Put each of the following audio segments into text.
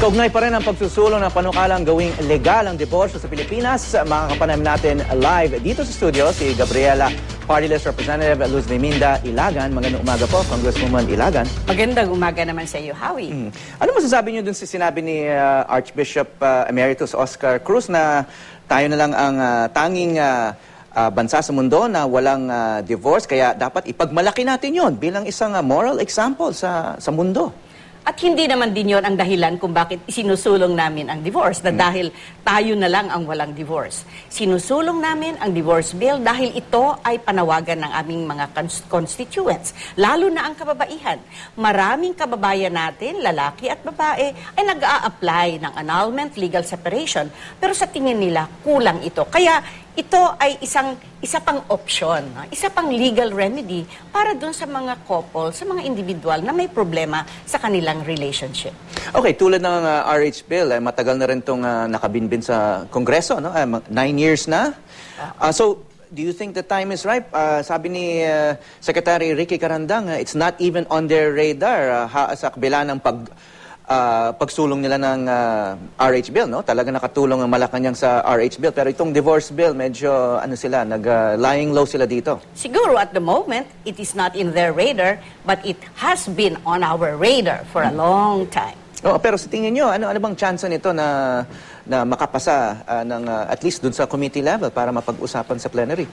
Kaugnay pa rin ang pagsusulong ng panukalang gawing legal ang diborsyo sa Pilipinas. Makakapanayam natin live dito sa studio si Gabriela, Party List Representative Luz Minda Ilagan. Magandang umaga po, Congresswoman Ilagan. Magandang umaga naman sa iyo, Howie. Ano masasabi niyo dun sa sinabi ni Archbishop Emeritus Oscar Cruz na tayo na lang ang tanging bansa sa mundo na walang divorce, kaya dapat ipagmalaki natin yon bilang isang moral example sa mundo? At hindi naman din yon ang dahilan kung bakit isinusulong namin ang divorce, na dahil tayo na lang ang walang divorce. Sinusulong namin ang divorce bill dahil ito ay panawagan ng aming mga constituents, lalo na ang kababaihan. Maraming kababayan natin, lalaki at babae, ay nag-a-apply ng annulment, legal separation, pero sa tingin nila kulang ito. Kaya ito ay isa pang option, isa pang legal remedy para dun sa mga couple, sa mga individual na may problema sa kanilang relationship. Okay, tulad ng RH bill, matagal na rin itong nakabinbin sa Kongreso, no? 9 years na. So, do you think the time is ripe? Sabi ni Secretary Ricky Carandang, it's not even on their radar sa kabila ng pagsulong nila ng RH bill, no? Talaga nakatulong ang Malacanang sa RH bill. Pero itong divorce bill, medyo lying low sila dito. Siguro at the moment, it is not in their radar, but it has been on our radar for a long time. Oh, pero sa tingin nyo, ano bang chance nito na makapasa at least dun sa committee level para mapag-usapan sa plenary?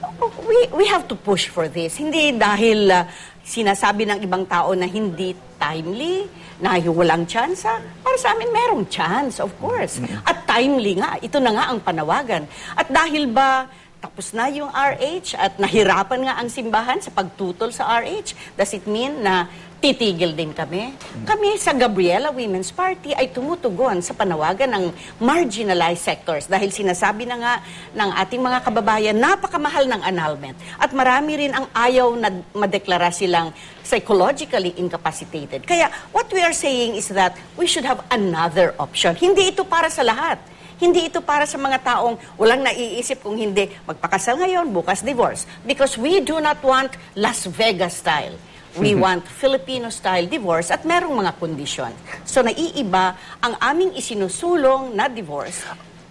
We have to push for this. Hindi dahil sinasabi ng ibang tao na hindi timely, na walang chance. Para sa amin, merong chance, of course. At timely nga. Ito na nga ang panawagan. At dahil ba tapos na yung RH at nahirapan nga ang simbahan sa pagtutol sa RH, does it mean na titigil din kami? Kami sa Gabriela Women's Party ay tumutugon sa panawagan ng marginalized sectors dahil sinasabi na nga ng ating mga kababayan, napakamahal ng annulment. At marami rin ang ayaw na madeklara silang psychologically incapacitated. Kaya what we are saying is that we should have another option. Hindi ito para sa lahat. Hindi ito para sa mga taong walang naiisip kung hindi magpakasal ngayon, bukas divorce. Because we do not want Las Vegas style. We want Filipino-style divorce at merong mga kondisyon. So naiiba ang aming isinusulong na divorce.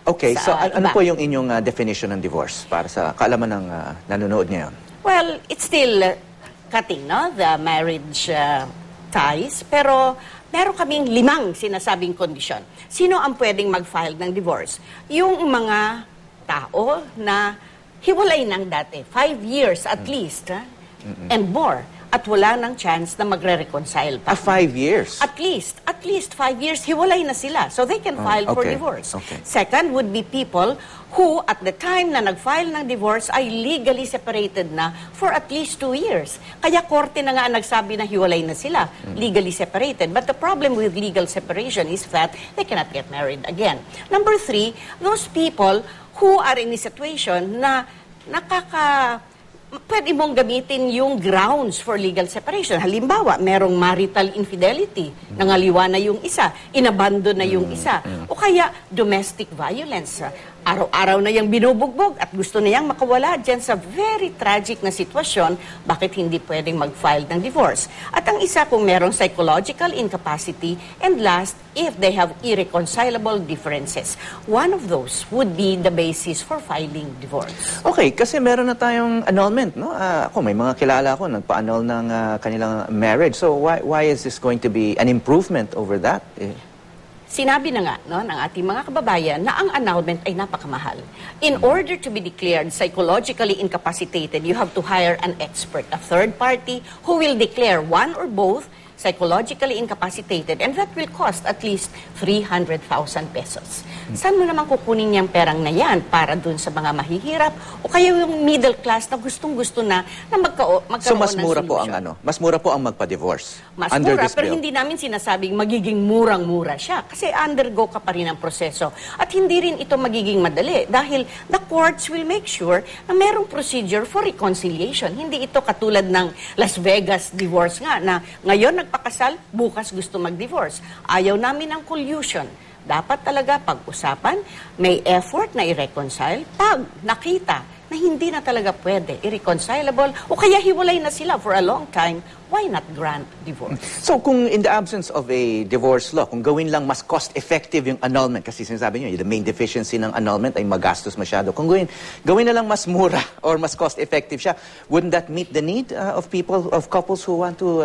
Okay, so ano po yung inyong definition ng divorce para sa kaalaman ng nanonood ngayon? Well, it's still cutting, no? The marriage ties. Pero meron kaming 5 sinasabing kondisyon. Sino ang pwedeng mag-file ng divorce? Yung mga tao na hiwalay ng dati, 5 years at least, and more. At wala ng chance na magre-reconcile pa. 5 years? At least 5 years, hiwalay na sila. So they can file for divorce. Okay. Second would be people who at the time na nag-file ng divorce ay legally separated na for at least 2 years. Kaya korte na nga nagsabi na hiwalay na sila, legally separated. But the problem with legal separation is that they cannot get married again. Number 3, those people who are in a situation na pwede mong gamitin yung grounds for legal separation. Halimbawa, merong marital infidelity, nangaliwa na yung isa, inabandon na yung isa, o kaya domestic violence. Araw-araw na yung binubugbog at gusto na yang makawala dyan sa very tragic na sitwasyon, bakit hindi pwedeng mag-file ng divorce? At ang isa, kung merong psychological incapacity, and last, if they have irreconcilable differences. One of those would be the basis for filing divorce. Okay, kasi meron na tayong annulment, no? Ako, may mga kilala ko, nagpa-annul ng kanilang marriage. So why is this going to be an improvement over that? Sinabi na nga ng ating mga kababayan na ang annulment ay napakamahal. In order to be declared psychologically incapacitated, you have to hire an expert, a third party, who will declare one or both psychologically incapacitated, and that will cost at least 300,000 pesos. Saan mo naman kukunin niyang perang na yan para dun sa mga mahihirap o kaya yung middle class na gustong-gusto na magkaroon So mas ng mura po solusyon? mas mura po ang magpa-divorce. Mas under mura, this pero bill. hindi namin sinasabing magiging murang-mura siya. Kasi undergo ka pa rin ang proseso. At hindi rin ito magiging madali dahil the courts will make sure na merong procedure for reconciliation. Hindi ito katulad ng Las Vegas divorce nga na ngayon nagpakasal, bukas gusto mag-divorce. Ayaw namin ng collusion. Dapat talaga pag-usapan, may effort na i-reconcile. Pag nakita na hindi na talaga pwede, irreconcilable, o kaya hiwalay na sila for a long time, why not grant divorce? So kung in the absence of a divorce law, kung gawin lang mas cost-effective yung annulment, kasi sinasabi nyo, the main deficiency ng annulment ay magastos masyado. Kung gawin na lang mas mura or mas cost-effective siya, wouldn't that meet the need of couples who want to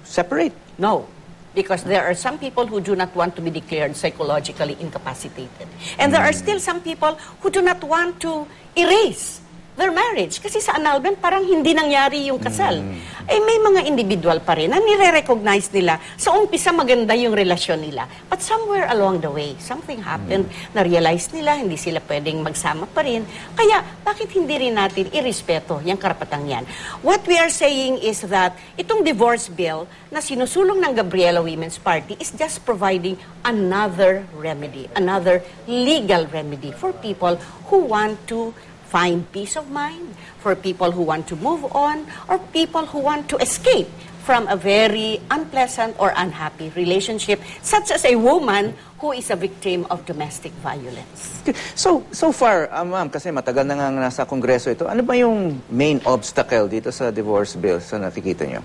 separate? No. Because there are some people who do not want to be declared psychologically incapacitated. And there are still some people who do not want to erase their marriage. Kasi sa annulment, parang hindi nangyari yung kasal. Eh, may mga individual pa rin na nire-recognize nila. Sa umpisa, maganda yung relasyon nila. But somewhere along the way, something happened, na-realize nila, hindi sila pwedeng magsama pa rin. Kaya, bakit hindi rin natin irespeto yung karapatang yan? What we are saying is that itong divorce bill na sinusulong ng Gabriela Women's Party is just providing another remedy, another legal remedy for people who want to find peace of mind, for people who want to move on, or people who want to escape from a very unpleasant or unhappy relationship, such as a woman who is a victim of domestic violence. So far, ma'am, kasi matagal na nga nasa Kongreso ito, ano ba yung main obstacle dito sa divorce bill sa nakikita nyo?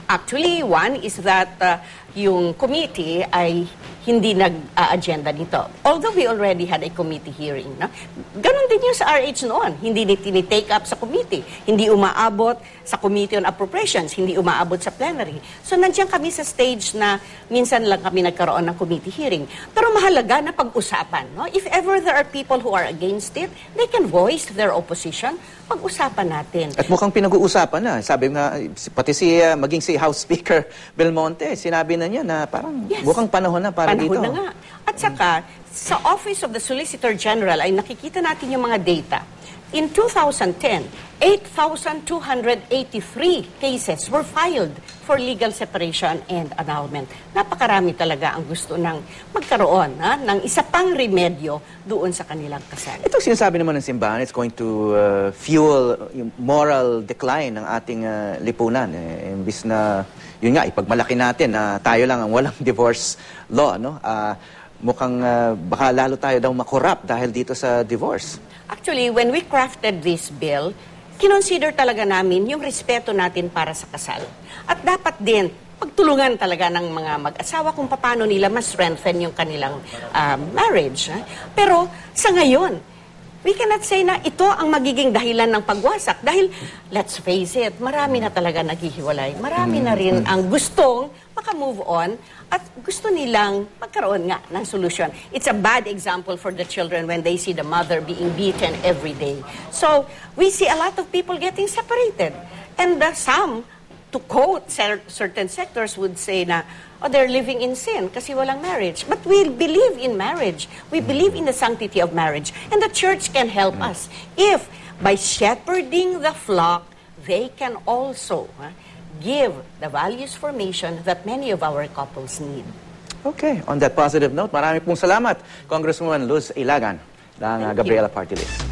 Actually, one is that yung committee ay hindi nag-agenda nito. Although we already had a committee hearing. No? Ganon din yung sa RH noon. Hindi tinitake up sa committee. Hindi umaabot sa Committee on Appropriations. Hindi umaabot sa plenary. So nandiyan kami sa stage na minsan lang kami nagkaroon ng committee hearing. Pero mahalaga na pag-usapan. No? If ever there are people who are against it, they can voice their opposition. Pag-usapan natin. At mukhang pinag-uusapan na. Sabi nga, pati maging si House Speaker Belmonte, sinabi na niya na parang mukhang panahon na para dito. Panahon na nga. At saka, sa Office of the Solicitor General ay nakikita natin yung mga data. In 2010, 8,283 cases were filed for legal separation and annulment. Napakarami talaga ang gusto ng magkaroon ng isa pang remedyo doon sa kanilang kasal. Ito sinasabi naman ng simbahan, it's going to fuel yung moral decline ng ating lipunan. Imbis na, yun nga, ipagmalaki natin na tayo lang ang walang divorce law, no? Mukhang baka lalo tayo daw makorrupt dahil dito sa divorce. Actually, when we crafted this bill, kinonsider talaga namin yung respeto natin para sa kasal. At dapat din, pagtulungan talaga ng mga mag-asawa kung paano nila mas-strengthen yung kanilang marriage. Pero sa ngayon, we cannot say na ito ang magiging dahilan ng pagwasak. Dahil, let's face it, marami na talaga naghihiwalay. Marami na rin ang gustong maka-move on at gusto nilang magkaroon nga ng solusyon. It's a bad example for the children when they see the mother being beaten every day. So, we see a lot of people getting separated. And some, to quote certain sectors, would say na, oh, they're living in sin kasi walang marriage. But we believe in marriage. We believe in the sanctity of marriage. And the church can help us. If, by shepherding the flock, they can also give the values formation that many of our couples need. Okay, on that positive note, marami pong salamat, Congresswoman Luz Ilagan ng Gabriela Party List.